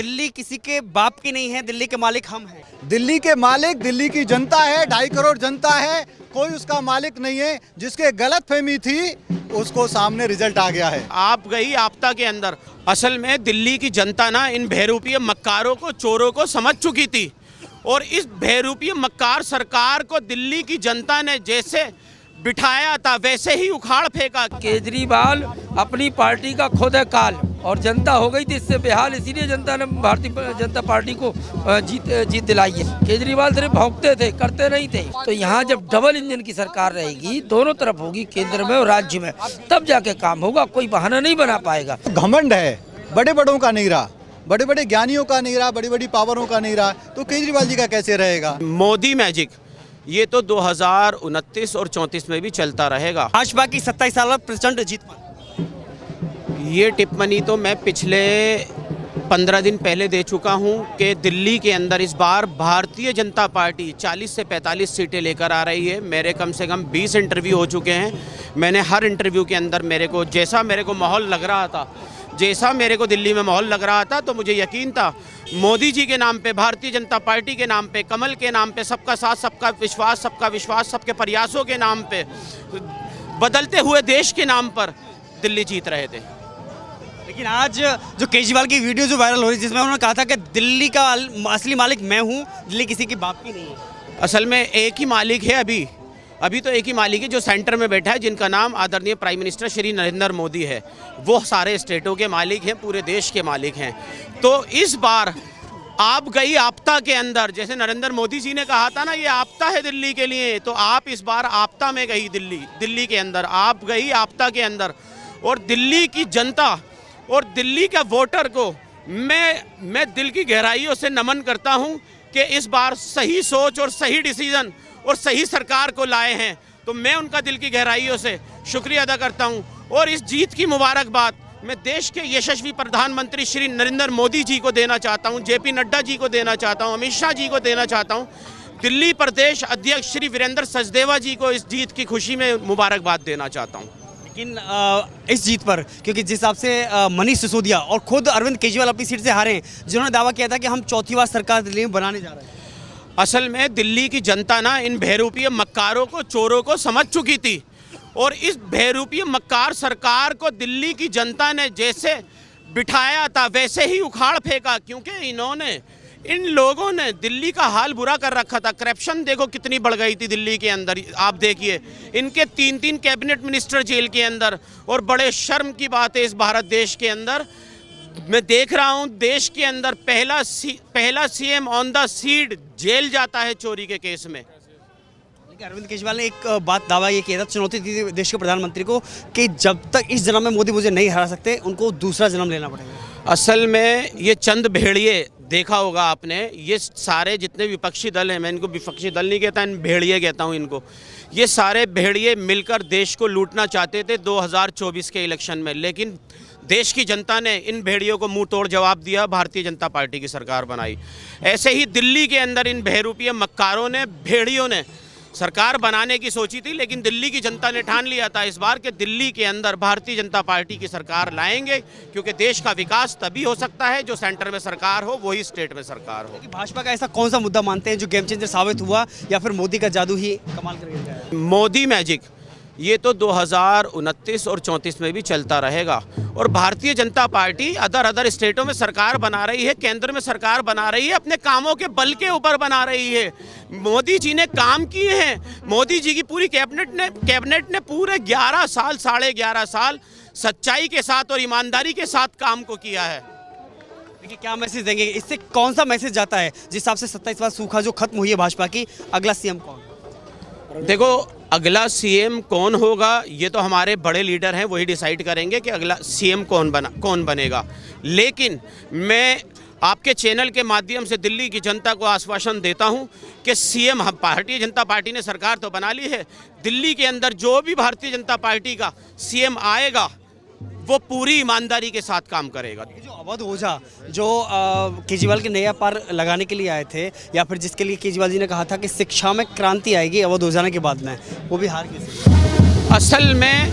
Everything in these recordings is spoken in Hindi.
दिल्ली किसी के बाप की नहीं है, दिल्ली के मालिक हम हैं। दिल्ली के मालिक दिल्ली की जनता है, 2.5 करोड़ जनता है, कोई उसका मालिक नहीं है। जिसके गलतफहमी थी उसको सामने रिजल्ट आ गया है। आप गई आपदा के अंदर। असल में दिल्ली की जनता ना इन बहरूपीय मक्कारों को, चोरों को समझ चुकी थी और इस बहरूपीय मक्कार सरकार को दिल्ली की जनता ने जैसे बिठाया था वैसे ही उखाड़ फेंका। केजरीवाल अपनी पार्टी का खुद है काल और जनता हो गई थी इससे बेहाल, इसीलिए जनता ने भारतीय जनता पार्टी को जीत दिलाई है। केजरीवाल सिर्फ भौंकते थे, करते नहीं थे। तो यहाँ जब डबल इंजन की सरकार रहेगी, दोनों तरफ होगी, केंद्र में और राज्य में, तब जाके काम होगा। कोई बहाना नहीं बना पाएगा। घमंड है, बड़े बड़ों का नहीं रहा, बड़े बड़े ज्ञानियों का नहीं रहा, बड़ी बड़ी पावरों का नहीं रहा, तो केजरीवाल जी का कैसे रहेगा? मोदी मैजिक ये तो 2029 और 34 में भी चलता रहेगा। भाजपा की 27 साल प्रचंड जीत पर ये टिप्पणी तो मैं पिछले 15 दिन पहले दे चुका हूं कि दिल्ली के अंदर इस बार भारतीय जनता पार्टी 40 से 45 सीटें लेकर आ रही है। मेरे कम से कम 20 इंटरव्यू हो चुके हैं। मैंने हर इंटरव्यू के अंदर जैसा मेरे को माहौल लग रहा था, जैसा मेरे को दिल्ली में माहौल लग रहा था, तो मुझे यकीन था मोदी जी के नाम पे, भारतीय जनता पार्टी के नाम पे, कमल के नाम पे, सबका साथ सबका विश्वास, सबके प्रयासों के नाम पे, बदलते हुए देश के नाम पर दिल्ली जीत रहे थे। लेकिन आज जो केजरीवाल की वीडियो जो वायरल हो रही है, जिसमें उन्होंने कहा था कि दिल्ली का असली मालिक मैं हूँ, दिल्ली किसी की बाप की नहीं है। असल में एक ही मालिक है। अभी तो एक ही मालिक है जो सेंटर में बैठा है, जिनका नाम आदरणीय प्राइम मिनिस्टर श्री नरेंद्र मोदी है। वो सारे स्टेटों के मालिक हैं, पूरे देश के मालिक हैं। तो इस बार आप गई आपदा के अंदर, जैसे नरेंद्र मोदी जी ने कहा था ना, ये आपदा है दिल्ली के लिए, तो आप इस बार आपदा में गई। दिल्ली के अंदर आप गई आपदा के अंदर, और दिल्ली की जनता और दिल्ली का वोटर को मैं दिल की गहराइयों से नमन करता हूं कि इस बार सही सोच और सही डिसीजन और सही सरकार को लाए हैं। तो मैं उनका दिल की गहराइयों से शुक्रिया अदा करता हूं। और इस जीत की मुबारकबाद मैं देश के यशस्वी प्रधानमंत्री श्री नरेंद्र मोदी जी को देना चाहता हूं, जेपी नड्डा जी को देना चाहता हूं, अमित शाह जी को देना चाहता हूं, दिल्ली प्रदेश अध्यक्ष श्री वीरेंद्र सचदेवा जी को इस जीत की खुशी में मुबारकबाद देना चाहता हूं। लेकिन इस जीत पर, क्योंकि जिस हिसाब से मनीष सिसोदिया और खुद अरविंद केजरीवाल अपनी सीट से हारे हैं, जिन्होंने दावा किया था कि हम चौथी बार सरकार दिल्ली में बनाने जा रहे हैं। असल में दिल्ली की जनता ना इन बहरूपीय मक्कारों को, चोरों को समझ चुकी थी और इस बहरूपीय मक्कार सरकार को दिल्ली की जनता ने जैसे बिठाया था वैसे ही उखाड़ फेंका। क्योंकि इन लोगों ने दिल्ली का हाल बुरा कर रखा था। करप्शन देखो कितनी बढ़ गई थी दिल्ली के अंदर। आप देखिए, इनके 3 कैबिनेट मिनिस्टर जेल के अंदर, और बड़े शर्म की बात है इस भारत देश के अंदर, मैं देख रहा हूं देश के अंदर पहला CM on the seat jail जाता है चोरी के केस में। लेकिन अरविंद केजरीवाल ने एक दावा ये किया था, चुनौती दी थी देश के प्रधानमंत्री को कि जब तक इस जन्म में मोदी मुझे नहीं हरा सकते, उनको दूसरा जन्म लेना पड़ेगा। असल में ये चंद भेड़िए, देखा होगा आपने, ये सारे जितने विपक्षी दल हैं, मैं इनको विपक्षी दल नहीं कहता, इन भेड़िए कहता हूँ इनको, ये सारे भेड़िए मिलकर देश को लूटना चाहते थे 2024 के इलेक्शन में। लेकिन देश की जनता ने इन भेड़ियों को मुंह तोड़ जवाब दिया, भारतीय जनता पार्टी की सरकार बनाई। ऐसे ही दिल्ली के अंदर इन बहरूपीय मक्कारों ने, भेड़ियों ने सरकार बनाने की सोची थी, लेकिन दिल्ली की जनता ने ठान लिया था इस बार कि दिल्ली के अंदर भारतीय जनता पार्टी की सरकार लाएंगे, क्योंकि देश का विकास तभी हो सकता है जो सेंटर में सरकार हो, वही स्टेट में सरकार हो। भाजपा का ऐसा कौन सा मुद्दा मानते हैं जो गेम चेंजर साबित हुआ, या फिर मोदी का जादू ही कमाल कर गया? मोदी मैजिक ये तो 2029 और 34 में भी चलता रहेगा। और भारतीय जनता पार्टी अदर स्टेटों में सरकार बना रही है, केंद्र में सरकार बना रही है, अपने कामों के बल के ऊपर बना रही है। मोदी जी ने काम किए हैं। मोदी जी की पूरी कैबिनेट ने पूरे 11 साल, 11.5 साल सच्चाई के साथ और ईमानदारी के साथ काम को किया है। देखिए, क्या मैसेज देंगे? इससे कौन सा मैसेज जाता है जिस हिसाब से 27 बार सूखा जो खत्म हुई है भाजपा की, अगला सीएम कौन? देखो, अगला सीएम कौन होगा ये तो हमारे बड़े लीडर हैं, वही डिसाइड करेंगे कि अगला सीएम कौन बनेगा। लेकिन मैं आपके चैनल के माध्यम से दिल्ली की जनता को आश्वासन देता हूं कि सीएम, भारतीय जनता पार्टी ने सरकार तो बना ली है, दिल्ली के अंदर जो भी भारतीय जनता पार्टी का सीएम आएगा वो पूरी ईमानदारी के साथ काम करेगा। जो अवध ओझा जो केजरीवाल के नया पार लगाने के लिए आए थे, या फिर जिसके लिए केजरीवाल जी ने कहा था कि शिक्षा में क्रांति आएगी अवध ओझा के बाद में, वो भी हार गए। असल में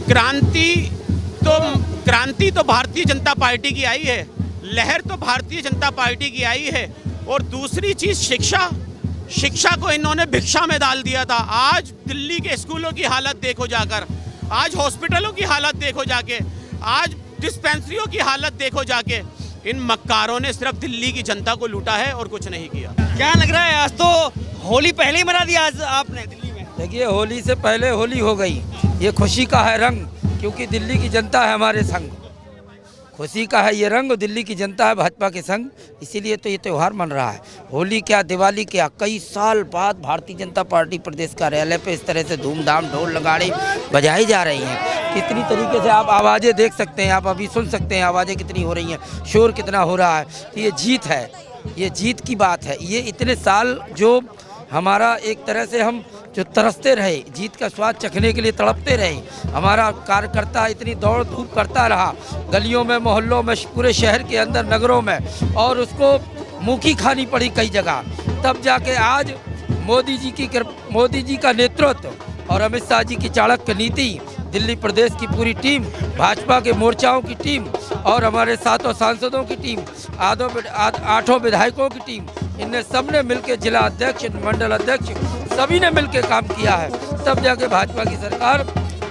क्रांति तो भारतीय जनता पार्टी की आई है, लहर तो भारतीय जनता पार्टी की आई है। और दूसरी चीज़ शिक्षा को इन्होंने भिक्षा में डाल दिया था। आज दिल्ली के स्कूलों की हालत देखो जाकर, आज हॉस्पिटलों की हालत देखो जाके, आज डिस्पेंसरियों की हालत देखो जाके। इन मक्कारों ने सिर्फ दिल्ली की जनता को लूटा है और कुछ नहीं किया। क्या लग रहा है, आज तो होली पहले ही मना दिया आज आपने दिल्ली में? देखिए, होली से पहले होली हो गई। ये खुशी का है रंग, क्योंकि दिल्ली की जनता है हमारे संग। खुशी का है ये रंग, दिल्ली की जनता है भाजपा के संग, इसीलिए तो ये त्यौहार मन रहा है। होली क्या, दिवाली क्या, कई साल बाद भारतीय जनता पार्टी प्रदेश कार्यालय पे इस तरह से धूमधाम ढोल नगाड़े बजाई जा रही हैं। कितनी तरीके से आप आवाज़ें देख सकते हैं, आप अभी सुन सकते हैं आवाज़ें कितनी हो रही हैं, शोर कितना हो रहा है। तो ये जीत है, ये जीत की बात है। ये इतने साल जो हमारा एक तरह से हम जो तरसते रहे, जीत का स्वाद चखने के लिए तड़पते रहे, हमारा कार्यकर्ता इतनी दौड़ धूप करता रहा गलियों में, मोहल्लों में, पूरे शहर के अंदर, नगरों में, और उसको मुखी खानी पड़ी कई जगह। तब जाके आज मोदी जी का नेतृत्व और अमित शाह जी की चाणक्य नीति, दिल्ली प्रदेश की पूरी टीम, भाजपा के मोर्चाओं की टीम और हमारे 7 सांसदों की टीम, 8 विधायकों की टीम, इनने सबने मिलकर, जिला अध्यक्ष, मंडल अध्यक्ष, सभी ने मिलकर काम किया है। तब जाके भाजपा की सरकार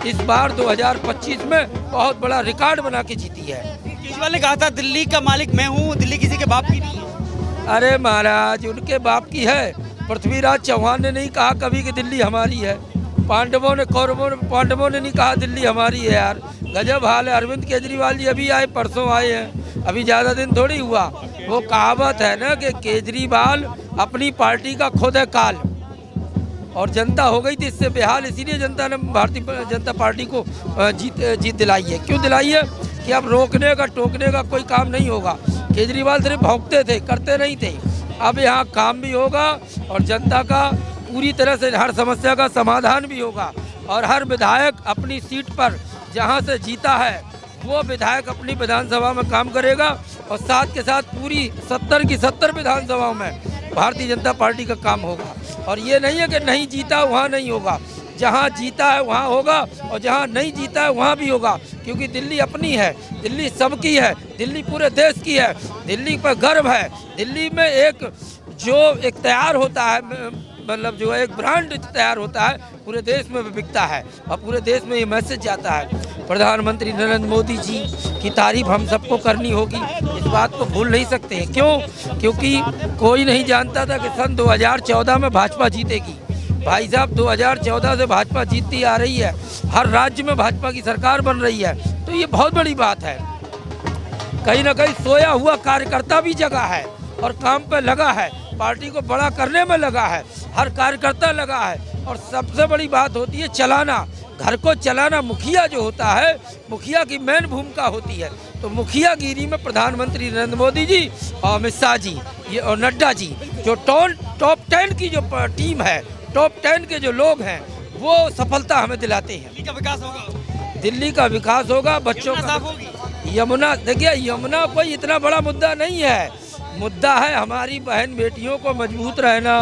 इस बार 2025 में बहुत बड़ा रिकॉर्ड बना के जीती है। केजरीवाल ने कहा था दिल्ली का मालिक मैं हूँ, दिल्ली किसी के बाप की नहीं है। अरे महाराज, उनके बाप की है। पृथ्वीराज चौहान ने नहीं कहा कभी कि दिल्ली हमारी है। पांडवों ने नहीं कहा दिल्ली हमारी है। यार गजब हाल है। अरविंद केजरीवाल जी अभी आए, परसों आए हैं, अभी ज़्यादा दिन थोड़ी हुआ। वो कहावत है ना कि केजरीवाल अपनी पार्टी का खुद है काल, और जनता हो गई थी इससे बेहाल, इसीलिए जनता ने भारतीय जनता पार्टी को जीत दिलाई है। क्यों दिलाई है कि अब रोकने का टोकने का कोई काम नहीं होगा। केजरीवाल सिर्फ भौंकते थे, करते नहीं थे। अब यहाँ काम भी होगा और जनता का पूरी तरह से हर समस्या का समाधान भी होगा, और हर विधायक अपनी सीट पर जहाँ से जीता है वो विधायक अपनी विधानसभा में काम करेगा, और साथ के साथ पूरी 70 की 70 विधानसभाओं में भारतीय जनता पार्टी का काम होगा। और ये नहीं है कि नहीं जीता वहाँ नहीं होगा, जहाँ जीता है वहाँ होगा, और जहाँ नहीं जीता है वहाँ भी होगा, क्योंकि दिल्ली अपनी है, दिल्ली सबकी है, दिल्ली पूरे देश की है, दिल्ली पर गर्व है। दिल्ली में एक तैयार होता है, मतलब जो एक ब्रांड तैयार होता है, पूरे देश में बिकता है, और पूरे देश में ये मैसेज जाता है। प्रधानमंत्री नरेंद्र मोदी जी की तारीफ हम सबको करनी होगी, इस बात को भूल नहीं सकते हैं। क्यों? क्योंकि कोई नहीं जानता था कि सन 2014 में भाजपा जीतेगी। भाई साहब, 2014 से भाजपा जीतती आ रही है, हर राज्य में भाजपा की सरकार बन रही है, तो ये बहुत बड़ी बात है। कहीं ना कहीं सोया हुआ कार्यकर्ता भी जगा है और काम पे लगा है, पार्टी को बड़ा करने में लगा है, हर कार्यकर्ता लगा है। और सबसे बड़ी बात होती है चलाना, घर को चलाना। मुखिया जो होता है, मुखिया की मेन भूमिका होती है। तो मुखिया गिरी में प्रधानमंत्री नरेंद्र मोदी जी और अमित शाह जी ये और नड्डा जी, जो टॉप 10 की जो टीम है, टॉप 10 के जो लोग हैं, वो सफलता हमें दिलाते हैं। दिल्ली का विकास होगा, दिल्ली का विकास होगा, बच्चों का साफ होगी। यमुना, देखिए यमुना कोई इतना बड़ा मुद्दा नहीं है। मुद्दा है हमारी बहन बेटियों को मजबूत रहना,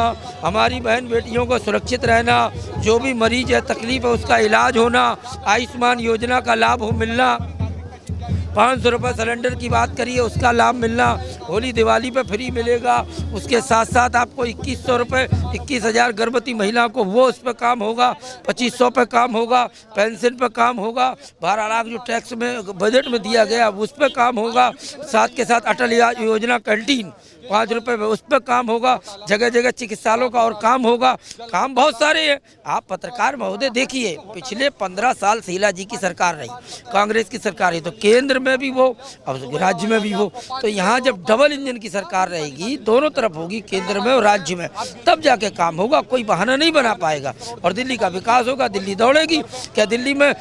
हमारी बहन बेटियों को सुरक्षित रहना, जो भी मरीज है तकलीफ है उसका इलाज होना, आयुष्मान योजना का लाभ मिलना, 500 रुपये सिलेंडर की बात करिए उसका लाभ मिलना, होली दिवाली पे फ्री मिलेगा। उसके साथ साथ आपको 2100 रुपये, 21,000 गर्भवती महिलाओं को वो उस पर काम होगा, 2500 पे काम होगा, पेंशन पे काम होगा, 12 लाख जो टैक्स में बजट में दिया गया उस पर काम होगा। साथ के साथ अटल योजना कैंटीन 5 रुपये में उस पर काम होगा, जगह जगह चिकित्सालयों का और काम होगा। काम बहुत सारे हैं। आप पत्रकार महोदय देखिए, पिछले 15 साल शीला जी की सरकार रही, कांग्रेस की सरकार है, तो केंद्र में भी वो और राज्य में भी वो। तो यहाँ जब डबल इंजन की सरकार रहेगी, दोनों तरफ होगी, केंद्र में और राज्य में, तब जाके काम होगा। कोई बहाना नहीं बना पाएगा और दिल्ली का विकास होगा, दिल्ली दौड़ेगी। क्या दिल्ली में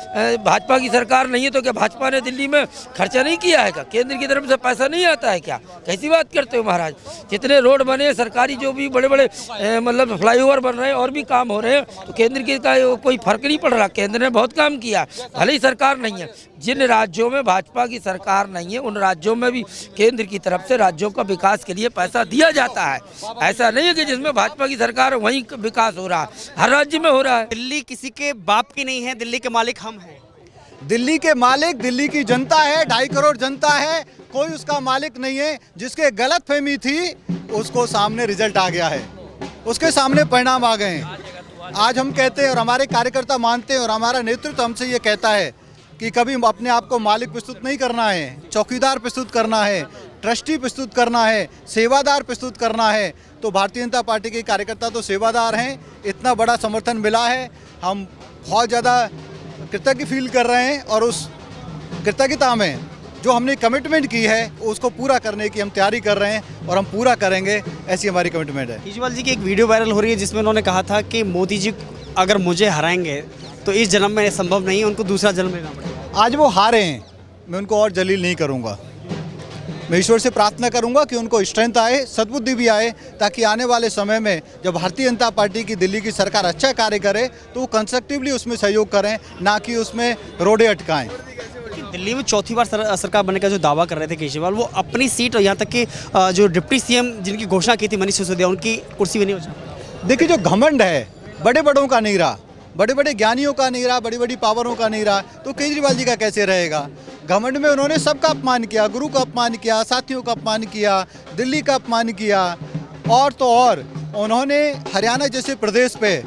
भाजपा की सरकार नहीं है तो क्या भाजपा ने दिल्ली में खर्चा नहीं किया है? क्या केंद्र की तरफ से पैसा नहीं आता है? क्या कैसी बात करते हो महाराज? जितने रोड बने सरकारी, जो भी बड़े बड़े मतलब फ्लाईओवर बन रहे हैं और भी काम हो रहे हैं, तो केंद्र की का कोई फर्क नहीं पड़ रहा। केंद्र ने बहुत काम किया, भले ही सरकार नहीं है। जिन राज्यों में भाजपा की सरकार नहीं है उन राज्यों में भी केंद्र की तरफ से राज्यों का विकास के लिए पैसा दिया जाता है। ऐसा नहीं है कि जिसमें भाजपा की सरकार वहीं विकास हो रहा है, हर राज्य में हो रहा है। दिल्ली किसी के बाप की नहीं है, दिल्ली के मालिक हम हैं। दिल्ली के मालिक दिल्ली की जनता है, 2.5 करोड़ जनता है। कोई उसका मालिक नहीं है। जिसके गलत फहमी थी उसको सामने रिजल्ट आ गया है, उसके सामने परिणाम आ गए हैं। आज हम कहते हैं और हमारे कार्यकर्ता मानते हैं और हमारा नेतृत्व हमसे ये कहता है कि कभी अपने आप को मालिक प्रस्तुत नहीं करना है, चौकीदार प्रस्तुत करना है, ट्रस्टी प्रस्तुत करना है, सेवादार प्रस्तुत करना है। तो भारतीय जनता पार्टी के कार्यकर्ता तो सेवादार हैं। इतना बड़ा समर्थन मिला है, हम बहुत ज़्यादा कृतज्ञ फील कर रहे हैं और उस कृतज्ञता में जो हमने कमिटमेंट की है उसको पूरा करने की हम तैयारी कर रहे हैं और हम पूरा करेंगे, ऐसी हमारी कमिटमेंट है। केजरीवाल जी की एक वीडियो वायरल हो रही है जिसमें उन्होंने कहा था कि मोदी जी अगर मुझे हराएंगे तो इस जन्म में संभव नहीं है, उनको दूसरा जन्म लेना पड़ेगा। आज वो हारे हैं, मैं उनको और जलील नहीं करूँगा। मैं ईश्वर से प्रार्थना करूंगा कि उनको स्ट्रेंथ आए, सद्बुद्धि भी आए, ताकि आने वाले समय में जब भारतीय जनता पार्टी की दिल्ली की सरकार अच्छा कार्य करे तो वो कंस्ट्रक्टिवली उसमें सहयोग करें, ना कि उसमें रोड़े अटकाएं। दिल्ली में चौथी बार सरकार बनने का जो दावा कर रहे थे केजरीवाल, वो अपनी सीट और यहाँ तक कि जो डिप्टी सीएम जिनकी घोषणा की थी मनीष सिसोदिया, उनकी कुर्सी भी नहीं हो सकती। देखिए, जो घमंड है बड़े बड़ों का नहीं रहा, बड़े बड़े ज्ञानियों का नहीं रहा, बड़ी बड़ी पावरों का नहीं रहा, तो केजरीवाल जी का कैसे रहेगा। घमंड में उन्होंने सबका अपमान किया, गुरु का अपमान किया, साथियों का अपमान किया, दिल्ली का अपमान किया, और तो और उन्होंने हरियाणा जैसे प्रदेश पे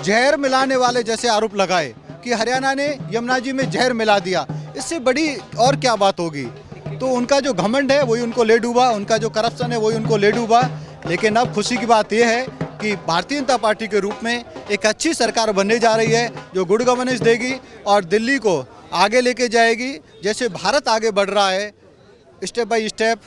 जहर मिलाने वाले जैसे आरोप लगाए कि हरियाणा ने यमुना जी में जहर मिला दिया। इससे बड़ी और क्या बात होगी। तो उनका जो घमंड है वही उनको ले डूबा, उनका जो करप्शन है वही उनको ले डूबा। लेकिन अब खुशी की बात यह है कि भारतीय जनता पार्टी के रूप में एक अच्छी सरकार बनने जा रही है जो गुड गवर्नेंस देगी और दिल्ली को आगे लेके जाएगी। जैसे भारत आगे बढ़ रहा है, स्टेप बाय स्टेप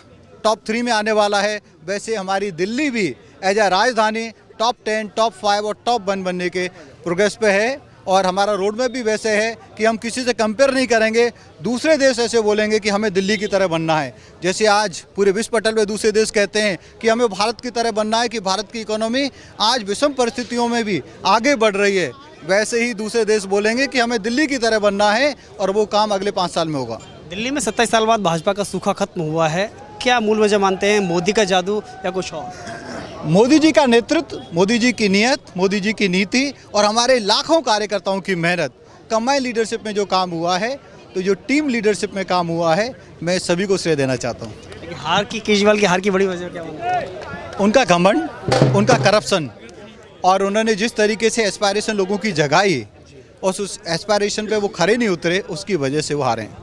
टॉप 3 में आने वाला है, वैसे हमारी दिल्ली भी एज ए राजधानी टॉप 10, टॉप 5 और टॉप 1 बनने के प्रोग्रेस पे है। और हमारा रोड मैप भी वैसे है कि हम किसी से कंपेयर नहीं करेंगे। दूसरे देश ऐसे बोलेंगे कि हमें दिल्ली की तरह बनना है, जैसे आज पूरे विश्व पटल में दूसरे देश कहते हैं कि हमें भारत की तरह बनना है, कि भारत की इकोनॉमी आज विषम परिस्थितियों में भी आगे बढ़ रही है, वैसे ही दूसरे देश बोलेंगे कि हमें दिल्ली की तरह बनना है और वो काम अगले 5 साल में होगा। दिल्ली में 27 साल बाद भाजपा का सूखा खत्म हुआ है, क्या मूल वजह मानते हैं? मोदी का जादू या कुछ और? मोदी जी का नेतृत्व, मोदी जी की नीयत, मोदी जी की नीति और हमारे लाखों कार्यकर्ताओं की मेहनत, कंबाइंड लीडरशिप में जो काम हुआ है, तो जो टीम लीडरशिप में काम हुआ है, मैं सभी को श्रेय देना चाहता हूँ। लेकिन केजरीवाल की हार की बड़ी वजह क्या मानते हैं? उनका घमंड, उनका करप्शन, और उन्होंने जिस तरीके से एस्पायरेशन लोगों की जगाई और उस एस्पायरेशन पे वो खड़े नहीं उतरे, उसकी वजह से वो हारे हैं।